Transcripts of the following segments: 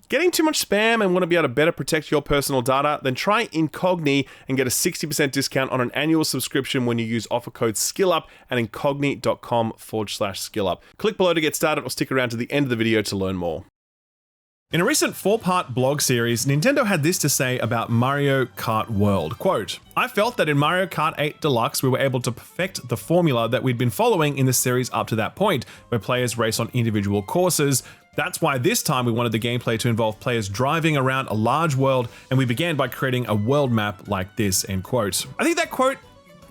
Getting too much spam and want to be able to better protect your personal data? Then try Incogni and get a 60% discount on an annual subscription when you use offer code SKILLUP at incogni.com/skillup. Click below to get started or stick around to the end of the video to learn more. In a recent 4-part blog series, Nintendo had this to say about Mario Kart World. Quote, "I felt that in Mario Kart 8 Deluxe, we were able to perfect the formula that we'd been following in the series up to that point, where players race on individual courses. That's why this time we wanted the gameplay to involve players driving around a large world, and we began by creating a world map like this," end quote. I think that quote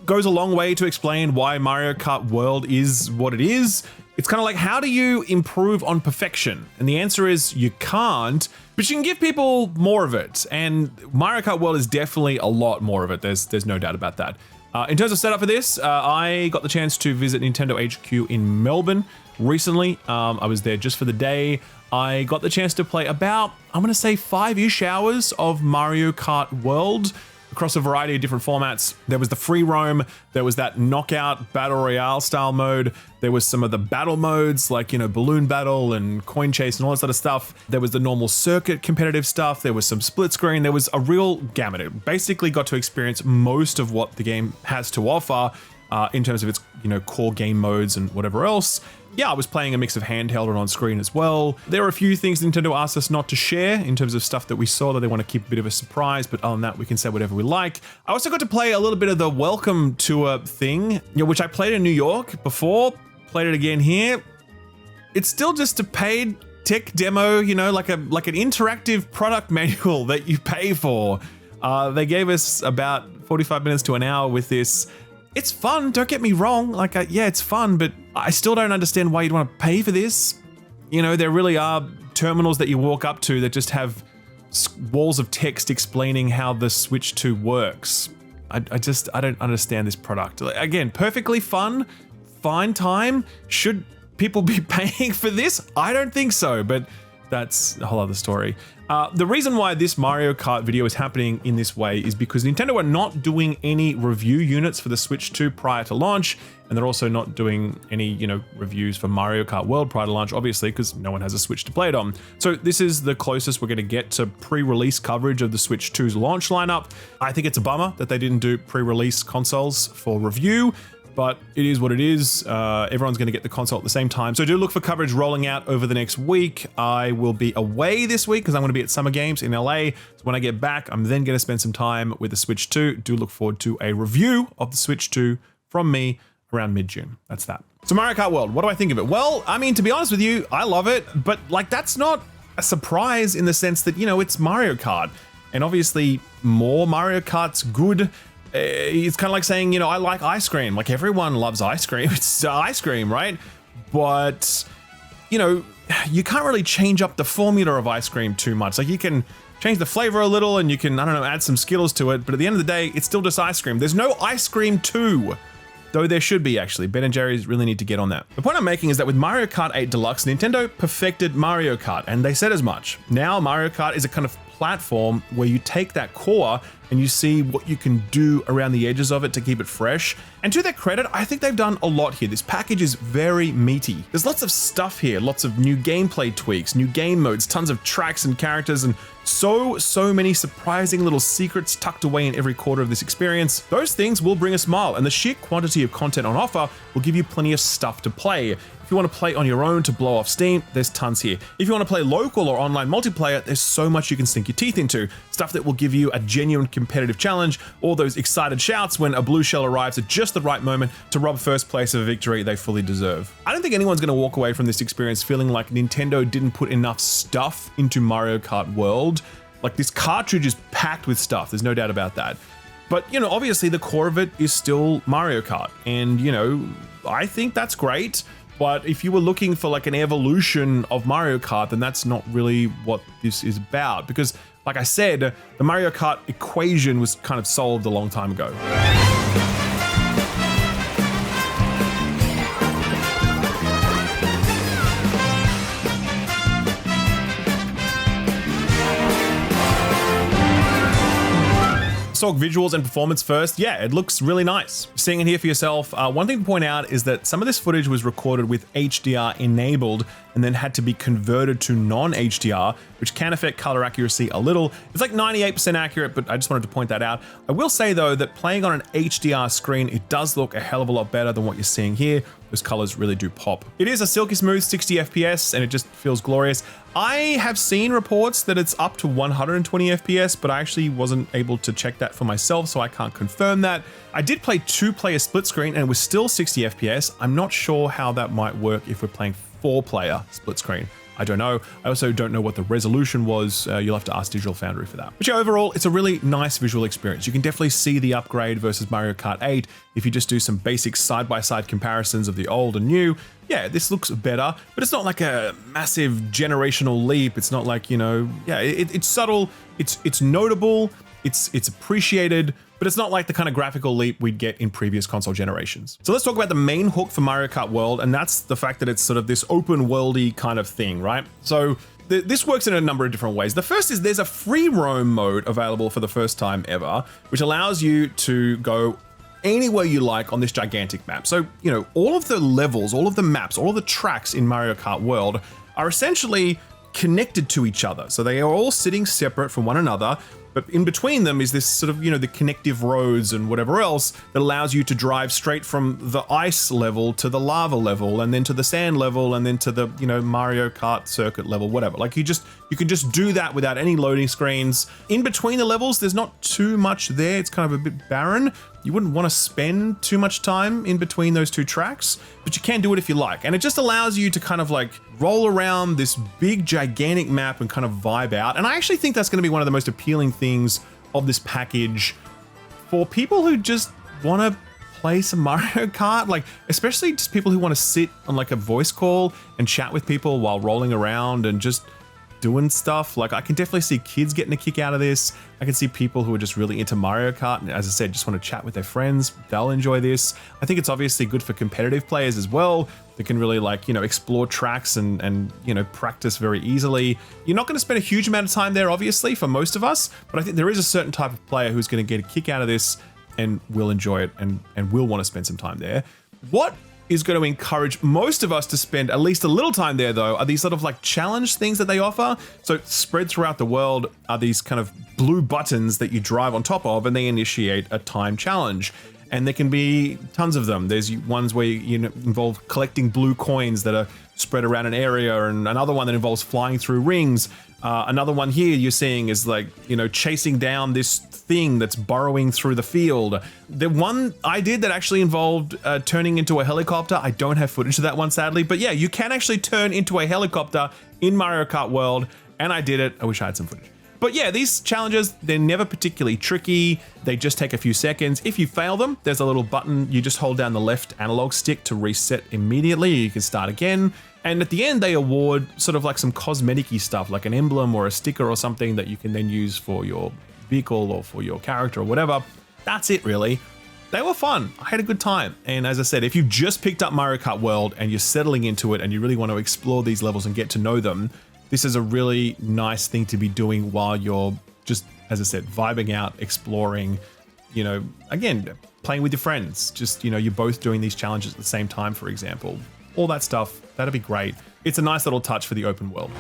goes a long way to explain why Mario Kart World is what it is. It's kind of like, how do you improve on perfection? And the answer is you can't, but you can give people more of it. And Mario Kart World is definitely a lot more of it. There's no doubt about that. In terms of setup for this, I got the chance to visit Nintendo HQ in Melbourne recently. I was there just for the day. I got the chance to play about, I'm gonna say 5-ish hours of Mario Kart World across a variety of different formats. There was the free roam, there was that knockout battle royale style mode, there was some of the battle modes like, you know, balloon battle and coin chase and all that sort of stuff. There was the normal circuit competitive stuff, there was some split screen, there was a real gamut. It basically got to experience most of what the game has to offer in terms of its, you know, core game modes and whatever else. Yeah, I was playing a mix of handheld and on screen as well. There are a few things Nintendo asked us not to share in terms of stuff that we saw that they want to keep a bit of a surprise, but other than that, we can say whatever we like. I also got to play a little bit of the welcome tour thing, you know, which I played in New York before, played it again here. It's still just a paid tech demo, you know, like an interactive product manual that you pay for. They gave us about 45 minutes to an hour with this. It's fun, don't get me wrong, like, yeah, it's fun, but I still don't understand why you'd want to pay for this. You know, there really are terminals that you walk up to that just have walls of text explaining how the Switch 2 works. I don't understand this product. Again, perfectly fun, fine time. Should people be paying for this? I don't think so, but that's a whole other story. The reason why this Mario Kart video is happening in this way is because Nintendo are not doing any review units for the Switch 2 prior to launch, and they're also not doing any, you know, reviews for Mario Kart World prior to launch, obviously, because no one has a Switch to play it on. So this is the closest we're going to get to pre-release coverage of the Switch 2's launch lineup. I think it's a bummer that they didn't do pre-release consoles for review, but it is what it is. Everyone's gonna get the console at the same time. So do look for coverage rolling out over the next week. I will be away this week because I'm gonna be at Summer Games in LA. So when I get back, I'm then gonna spend some time with the Switch 2. Do look forward to a review of the Switch 2 from me around mid-June. That's that. So Mario Kart World, what do I think of it? Well, I mean, to be honest with you, I love it, but like, that's not a surprise in the sense that, you know, it's Mario Kart. And obviously more Mario Kart's good. It's kind of like saying, you know, I like ice cream. Like, everyone loves ice cream. It's ice cream, right? But, you know, you can't really change up the formula of ice cream too much. Like, you can change the flavor a little and you can, I don't know, add some Skittles to it. But at the end of the day, it's still just ice cream. There's no ice cream 2. Though there should be, actually. Ben & Jerry's really need to get on that. The point I'm making is that with Mario Kart 8 Deluxe, Nintendo perfected Mario Kart, and they said as much. Now Mario Kart is a kind of platform where you take that core and you see what you can do around the edges of it to keep it fresh. And to their credit, I think they've done a lot here. This package is very meaty. There's lots of stuff here, lots of new gameplay tweaks, new game modes, tons of tracks and characters, and so many surprising little secrets tucked away in every quarter of this experience. Those things will bring a smile, and the sheer quantity of content on offer will give you plenty of stuff to play. If you want to play on your own to blow off steam, there's tons here. If you want to play local or online multiplayer, there's so much you can sink your teeth into. Stuff that will give you a genuine competitive challenge, or those excited shouts when a blue shell arrives at just the right moment to rob first place of a victory they fully deserve. I don't think anyone's going to walk away from this experience feeling like Nintendo didn't put enough stuff into Mario Kart World. Like, this cartridge is packed with stuff, there's no doubt about that. But, you know, obviously the core of it is still Mario Kart, and, you know, I think that's great. But if you were looking for like an evolution of Mario Kart, then that's not really what this is about. Because, like I said, the Mario Kart equation was kind of solved a long time ago. Talk visuals and performance first. Yeah, it looks really nice. Seeing it here for yourself, one thing to point out is that some of this footage was recorded with HDR enabled, and then had to be converted to non-HDR, which can affect color accuracy a little. It's like 98% accurate, but I just wanted to point that out. I will say though that playing on an HDR screen, it does look a hell of a lot better than what you're seeing here. Those colors really do pop. It is a silky smooth 60 FPS and it just feels glorious. I have seen reports that it's up to 120 FPS, but I actually wasn't able to check that for myself, so I can't confirm that. I did play 2-player split screen and it was still 60 FPS. I'm not sure how that might work if we're playing 4-player split screen. I don't know. I also don't know what the resolution was. You'll have to ask Digital Foundry for that. But yeah, overall, it's a really nice visual experience. You can definitely see the upgrade versus Mario Kart 8. If you just do some basic side-by-side comparisons of the old and new, yeah, this looks better, but it's not like a massive generational leap. It's not like, you know, yeah, it's subtle, it's notable, it's appreciated, but it's not like the kind of graphical leap we'd get in previous console generations. So let's talk about the main hook for Mario Kart World, and that's the fact that it's sort of this open worldy kind of thing, right? So this works in a number of different ways. The first is there's a free roam mode available for the first time ever, which allows you to go anywhere you like on this gigantic map. So, you know, all of the levels, all of the maps, all of the tracks in Mario Kart World are essentially connected to each other. So they are all sitting separate from one another, but in between them is this sort of, you know, the connective roads and whatever else that allows you to drive straight from the ice level to the lava level and then to the sand level and then to the, you know, Mario Kart circuit level, whatever. Like you can just do that without any loading screens. In between the levels, there's not too much there. It's kind of a bit barren. You wouldn't want to spend too much time in between those two tracks, but you can do it if you like. And it just allows you to kind of like roll around this big, gigantic map and kind of vibe out. And I actually think that's going to be one of the most appealing things of this package for people who just want to play some Mario Kart, like especially just people who want to sit on like a voice call and chat with people while rolling around and just doing stuff. Like I can definitely see kids getting a kick out of this. I can see people who are just really into Mario Kart and, as I said, just want to chat with their friends. They'll enjoy this. I think it's obviously good for competitive players as well. They can really, like, you know, explore tracks and you know, practice very easily. You're not going to spend a huge amount of time there, obviously, for most of us, but I think there is a certain type of player who's going to get a kick out of this and will enjoy it and will want to spend some time there. What is going to encourage most of us to spend at least a little time there, though, are these sort of like challenge things that they offer. So spread throughout the world are these kind of blue buttons that you drive on top of, and they initiate a time challenge. And there can be tons of them. There's ones where you involve collecting blue coins that are spread around an area, and another one that involves flying through rings. Another one here you're seeing is like, you know, chasing down this thing that's burrowing through the field. The one I did that actually involved turning into a helicopter. I don't have footage of that one, sadly, but yeah, you can actually turn into a helicopter in Mario Kart World, and I did it. I wish I had some footage. But yeah, these challenges, they're never particularly tricky. They just take a few seconds. If you fail them, there's a little button. You just hold down the left analog stick to reset immediately. You can start again. And at the end, they award sort of like some cosmetic-y stuff, like an emblem or a sticker or something that you can then use for your vehicle or for your character or whatever. That's it, really. They were fun. I had a good time. And as I said, if you've just picked up Mario Kart World and you're settling into it and you really want to explore these levels and get to know them, this is a really nice thing to be doing while you're just, as I said, vibing out, exploring, you know, again, playing with your friends. Just, you know, you're both doing these challenges at the same time, for example. All that stuff, that'd be great. It's a nice little touch for the open world.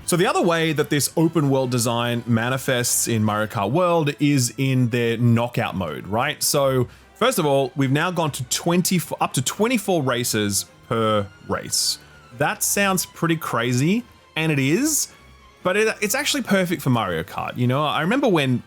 So the other way that this open world design manifests in Mario Kart World is in their knockout mode, right? So first of all, we've now gone to up to 24 races per race. That sounds pretty crazy, and it is, but it's actually perfect for Mario Kart. You know, I remember when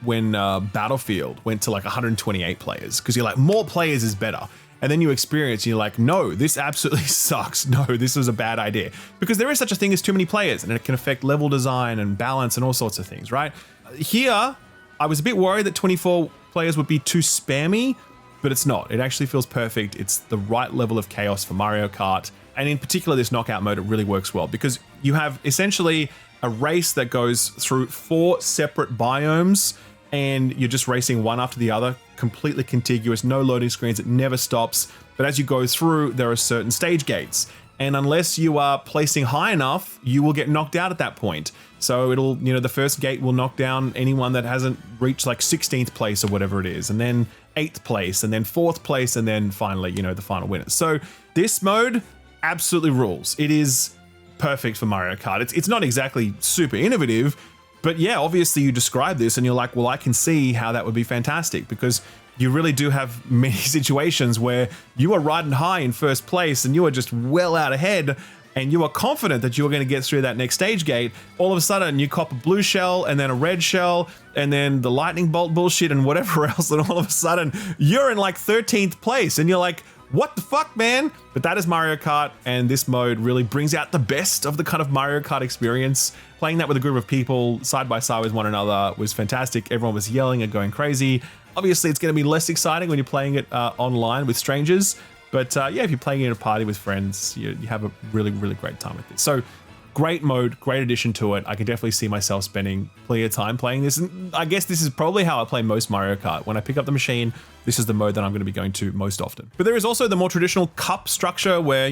Battlefield went to like 128 players, because you're like, more players is better. And then you experience, and you're like, no, this absolutely sucks. No, this was a bad idea. Because there is such a thing as too many players, and it can affect level design and balance and all sorts of things, right? Here, I was a bit worried that 24 players would be too spammy, but it's not. It actually feels perfect. It's the right level of chaos for Mario Kart. And in particular, this knockout mode, it really works well because you have essentially a race that goes through 4 separate biomes, and you're just racing one after the other, completely contiguous, no loading screens, it never stops. But as you go through, there are certain stage gates. and unless you are placing high enough, you will get knocked out at that point. So it'll, the first gate will knock down anyone that hasn't reached like 16th place or whatever it is, and then 8th place, and then 4th place, and then finally, the final winner. So this mode absolutely rules. It is perfect for Mario Kart. It's not exactly super innovative, but yeah, obviously you describe this and you're like, well, I can see how that would be fantastic, because you really do have many situations where you are riding high in first place and you are just well out ahead, and you are confident that you're going to get through that next stage gate. All of a sudden you cop a blue shell and then a red shell and then the lightning bolt bullshit and whatever else, and all of a sudden you're in like 13th place and you're like, what the fuck, man? But that is Mario Kart, and this mode really brings out the best of the kind of Mario Kart experience. Playing that with a group of people side by side with one another was fantastic. Everyone was yelling and going crazy. Obviously, it's going to be less exciting when you're playing it online with strangers. But yeah, if you're playing it in a party with friends, you have a really, really great time with this. So great mode, great addition to it. I can definitely see myself spending plenty of time playing this. And I guess this is probably how I play most Mario Kart. When I pick up the machine, this is the mode that I'm going to be going to most often. But there is also the more traditional cup structure where,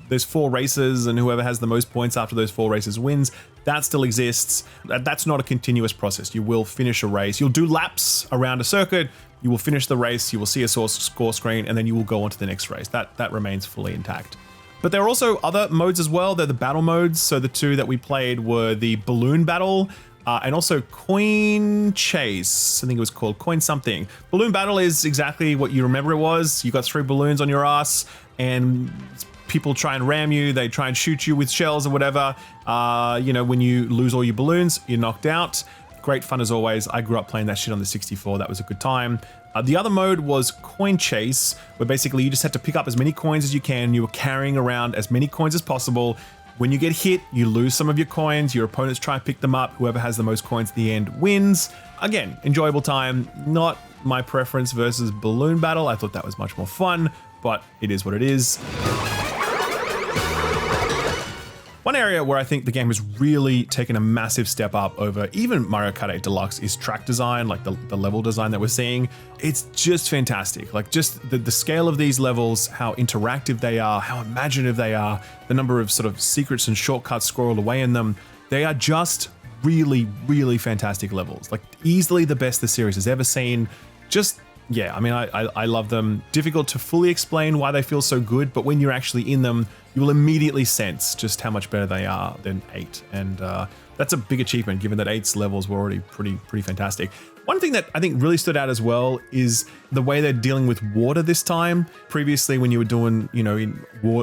there's 4 races and whoever has the most points after those 4 races wins. That still exists. That's not a continuous process. You will finish a race. You'll do laps around a circuit. You will finish the race. You will see a score screen, and then you will go on to the next race. That remains fully intact. But there are also other modes as well. They're the battle modes. So the 2 that we played were the balloon battle and also coin chase. I think it was called coin something. Balloon battle is exactly what you remember it was. You got 3 balloons on your ass and people try and ram you. They try and shoot you with shells or whatever. When you lose all your balloons, you're knocked out. Great fun as always. I grew up playing that shit on the 64. That was a good time. The other mode was coin chase, where basically you just had to pick up as many coins as you can. You were carrying around as many coins as possible. When you get hit, you lose some of your coins. Your opponents try and pick them up. Whoever has the most coins at the end wins. Again, enjoyable time. Not my preference versus balloon battle. I thought that was much more fun, but it is what it is. One area where I think the game has really taken a massive step up over even Mario Kart 8 Deluxe is track design, like the level design that we're seeing. It's just fantastic. Like just the scale of these levels, how interactive they are, how imaginative they are, the number of sort of secrets and shortcuts squirreled away in them. They are just really, really fantastic levels. Like easily the best the series has ever seen. Just, yeah, I mean, I love them. Difficult to fully explain why they feel so good, but when you're actually in them, you will immediately sense just how much better they are than 8. And that's a big achievement given that 8's levels were already pretty fantastic. One thing that I think really stood out as well is the way they're dealing with water this time. Previously, when you were doing,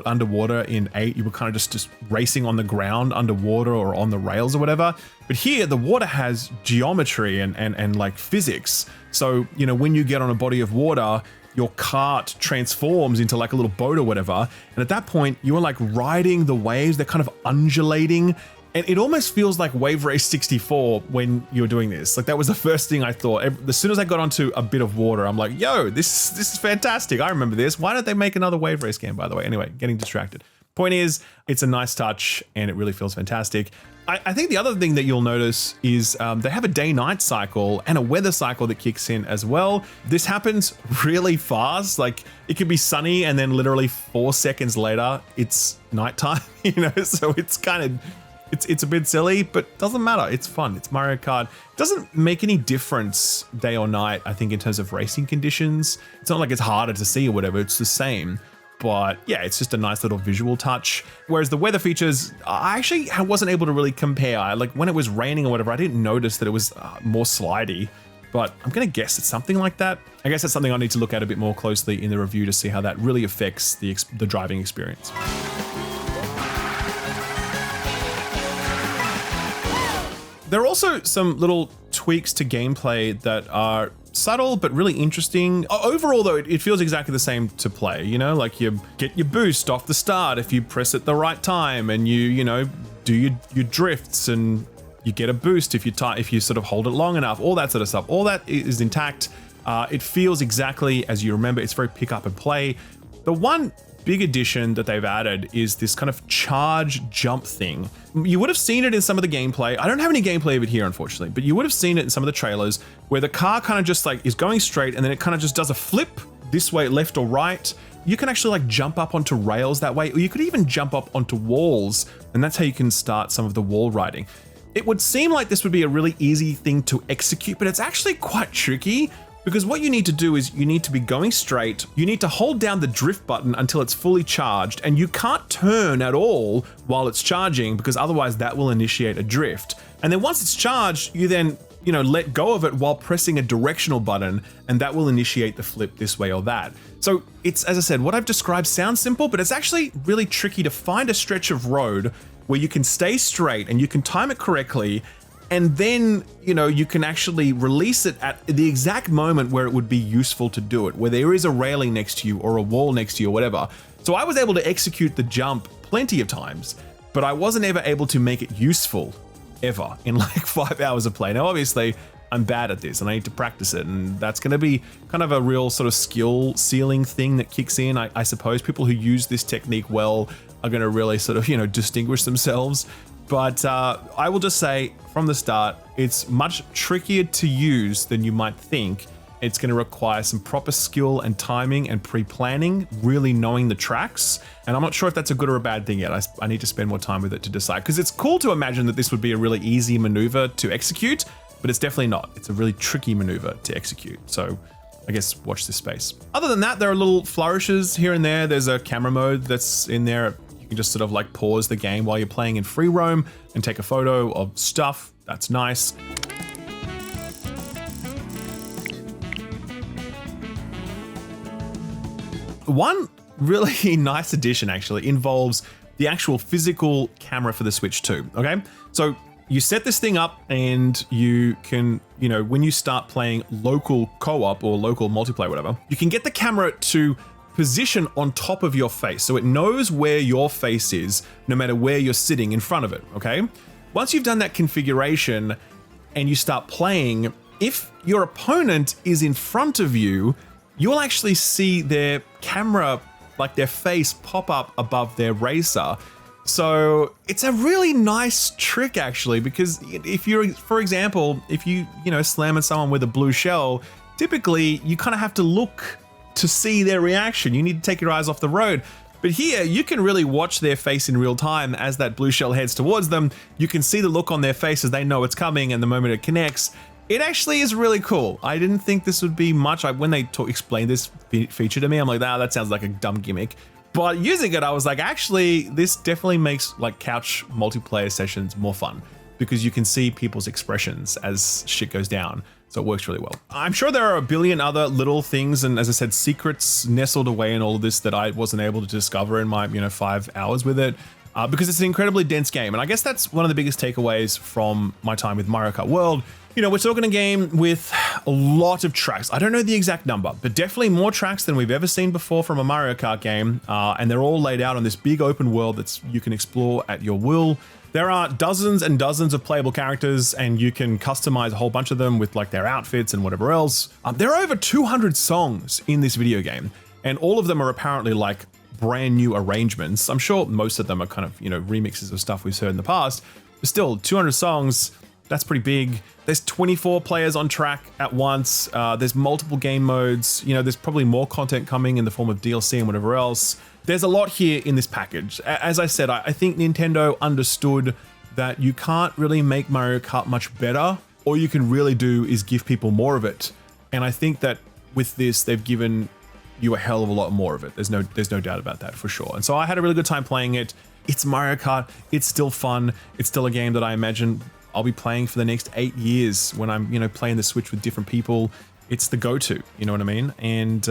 underwater in 8, you were kind of just racing on the ground underwater or on the rails or whatever. But here, the water has geometry and like physics. So, when you get on a body of water, your cart transforms into like a little boat or whatever. And at that point, you are like riding the waves. They're kind of undulating. And it almost feels like Wave Race 64 when you're doing this. Like that was the first thing I thought. As soon as I got onto a bit of water, I'm like, yo, this is fantastic. I remember this. Why don't they make another Wave Race game, by the way? Anyway, getting distracted. Point is, it's a nice touch and it really feels fantastic. I think the other thing that you'll notice is they have a day-night cycle and a weather cycle that kicks in as well. This happens really fast. Like it could be sunny and then literally 4 seconds later, it's nighttime, so it's kind of, it's a bit silly, but doesn't matter. It's fun. It's Mario Kart. It doesn't make any difference day or night, I think, in terms of racing conditions. It's not like it's harder to see or whatever. It's the same. But yeah, it's just a nice little visual touch. Whereas the weather features, I actually wasn't able to really compare. Like when it was raining or whatever, I didn't notice that it was more slidey. But I'm going to guess it's something like that. I guess that's something I need to look at a bit more closely in the review to see how that really affects the driving experience. There are also some little tweaks to gameplay that are subtle but really interesting. Overall though, it feels exactly the same to play, like you get your boost off the start if you press it the right time, and you do your drifts, and you get a boost if you sort of hold it long enough, all that sort of stuff. All that is intact. It feels exactly as you remember. It's very pick up and play. The one big addition that they've added is this kind of charge jump thing. You would have seen it in some of the gameplay. I don't have any gameplay of it here, unfortunately, but you would have seen it in some of the trailers where the car kind of just like is going straight and then it kind of just does a flip this way, left or right. You can actually like jump up onto rails that way, or you could even jump up onto walls, and that's how you can start some of the wall riding. It would seem like this would be a really easy thing to execute, but it's actually quite tricky, because what you need to do is you need to be going straight, you need to hold down the drift button until it's fully charged, and you can't turn at all while it's charging, because otherwise that will initiate a drift. And then once it's charged, you then, let go of it while pressing a directional button, and that will initiate the flip this way or that. So it's, as I said, what I've described sounds simple, but it's actually really tricky to find a stretch of road where you can stay straight and you can time it correctly, and then, you can actually release it at the exact moment where it would be useful to do it, where there is a railing next to you or a wall next to you or whatever. So I was able to execute the jump plenty of times, but I wasn't ever able to make it useful ever in like 5 hours of play. Now, obviously, I'm bad at this and I need to practice it, and that's going to be kind of a real sort of skill ceiling thing that kicks in. I suppose people who use this technique well are going to really sort of, distinguish themselves. But I will just say from the start, it's much trickier to use than you might think. It's going to require some proper skill and timing and pre-planning, really knowing the tracks. And I'm not sure if that's a good or a bad thing yet. I need to spend more time with it to decide, because it's cool to imagine that this would be a really easy maneuver to execute, but it's definitely not. It's a really tricky maneuver to execute. So I guess watch this space. Other than that, there are little flourishes here and there. There's a camera mode that's in there. You can just sort of like pause the game while you're playing in free roam and take a photo of stuff. That's nice. One really nice addition actually involves the actual physical camera for the Switch 2, okay? So you set this thing up and you can, when you start playing local co-op or local multiplayer, whatever, you can get the camera to position on top of your face. So it knows where your face is, no matter where you're sitting in front of it, okay? Once you've done that configuration and you start playing, if your opponent is in front of you, you'll actually see their camera, like their face, pop up above their racer. So it's a really nice trick actually, because if you're, for example, if you slam at someone with a blue shell, typically you kind of have to look to see their reaction. You need to take your eyes off the road. But here you can really watch their face in real time as that blue shell heads towards them. You can see the look on their face as they know it's coming, and the moment it connects, it actually is really cool. I didn't think this would be much. When they explained this feature to me, I'm like, that sounds like a dumb gimmick. But using it, I was like, actually, this definitely makes like couch multiplayer sessions more fun, because you can see people's expressions as shit goes down. So it works really well. I'm sure there are a billion other little things, and as I said, secrets nestled away in all of this that I wasn't able to discover in my 5 hours with it. Because it's an incredibly dense game. And I guess that's one of the biggest takeaways from my time with Mario Kart World. We're talking a game with a lot of tracks. I don't know the exact number, but definitely more tracks than we've ever seen before from a Mario Kart game. And they're all laid out on this big open world that you can explore at your will. There are dozens and dozens of playable characters, and you can customize a whole bunch of them with like their outfits and whatever else. There are over 200 songs in this video game, and all of them are apparently like brand new arrangements. I'm sure most of them are kind of, remixes of stuff we've heard in the past, but still 200 songs, that's pretty big. There's 24 players on track at once. There's multiple game modes. There's probably more content coming in the form of DLC and whatever else. There's a lot here in this package. As I said, I think Nintendo understood that you can't really make Mario Kart much better. All you can really do is give people more of it. And I think that with this, they've given you a hell of a lot more of it. There's no doubt about that for sure. And so I had a really good time playing it. It's Mario Kart. It's still fun. It's still a game that I imagine I'll be playing for the next 8 years when I'm, playing the Switch with different people. It's the go-to, you know what I mean? And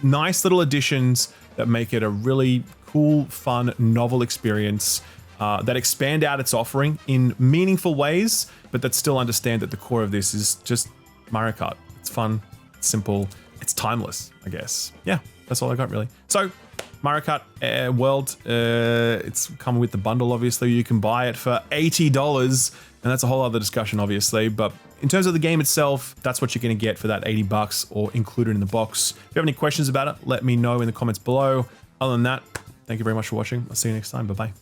nice little additions that make it a really cool, fun, novel experience that expand out its offering in meaningful ways, but that still understand that the core of this is just Mario Kart. It's fun, it's simple, it's timeless, I guess. Yeah, that's all I got really. So Mario Kart World, it's coming with the bundle, obviously. You can buy it for $80, and that's a whole other discussion, obviously. But in terms of the game itself, that's what you're going to get for that $80 or included in the box. If you have any questions about it, let me know in the comments below. Other than that, thank you very much for watching. I'll see you next time. Bye-bye.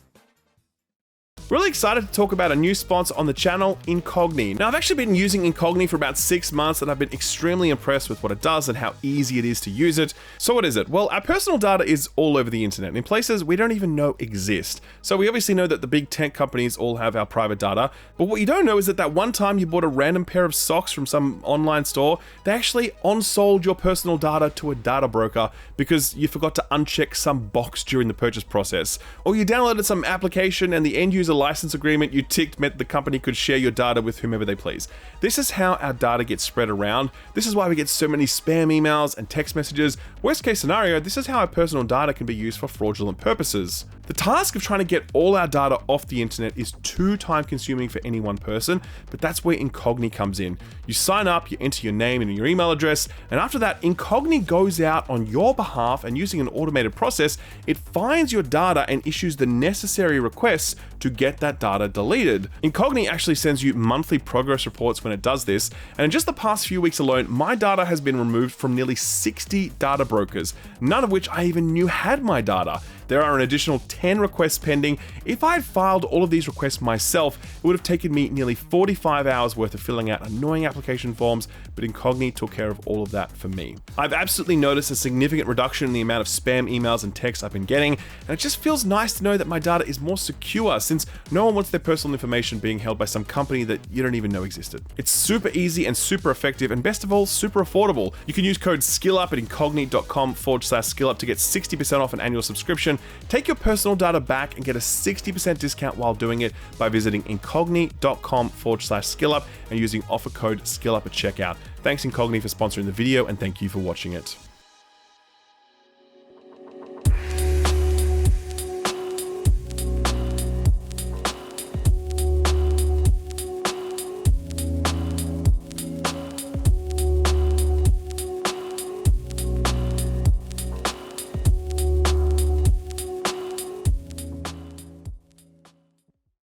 Really excited to talk about a new sponsor on the channel, Incogni. Now, I've actually been using Incogni for about 6 months and I've been extremely impressed with what it does and how easy it is to use it. So what is it? Well, our personal data is all over the internet in places we don't even know exist. So we obviously know that the big tech companies all have our private data, but what you don't know is that one time you bought a random pair of socks from some online store, they actually on-sold your personal data to a data broker because you forgot to uncheck some box during the purchase process. Or you downloaded some application and the end user license agreement you ticked meant the company could share your data with whomever they please. This is how our data gets spread around. This is why we get so many spam emails and text messages. Worst case scenario, this is how our personal data can be used for fraudulent purposes. The task of trying to get all our data off the internet is too time consuming for any one person, but that's where Incogni comes in. You sign up, you enter your name and your email address, and after that, Incogni goes out on your behalf and using an automated process, it finds your data and issues the necessary requests to get that data deleted. Incogni actually sends you monthly progress reports when it does this, and in just the past few weeks alone, my data has been removed from nearly 60 data brokers, none of which I even knew had my data. There are an additional 10 requests pending. If I had filed all of these requests myself, it would have taken me nearly 45 hours worth of filling out annoying application forms, but Incogni took care of all of that for me. I've absolutely noticed a significant reduction in the amount of spam emails and texts I've been getting, and it just feels nice to know that my data is more secure since no one wants their personal information being held by some company that you don't even know existed. It's super easy and super effective, and best of all, super affordable. You can use code SKILLUP at incogni.com/skillup to get 60% off an annual subscription. Take your personal data back and get a 60% discount while doing it by visiting incogni.com/skillup and using offer code SKILLUP at checkout. Thanks Incogni for sponsoring the video, and thank you for watching it.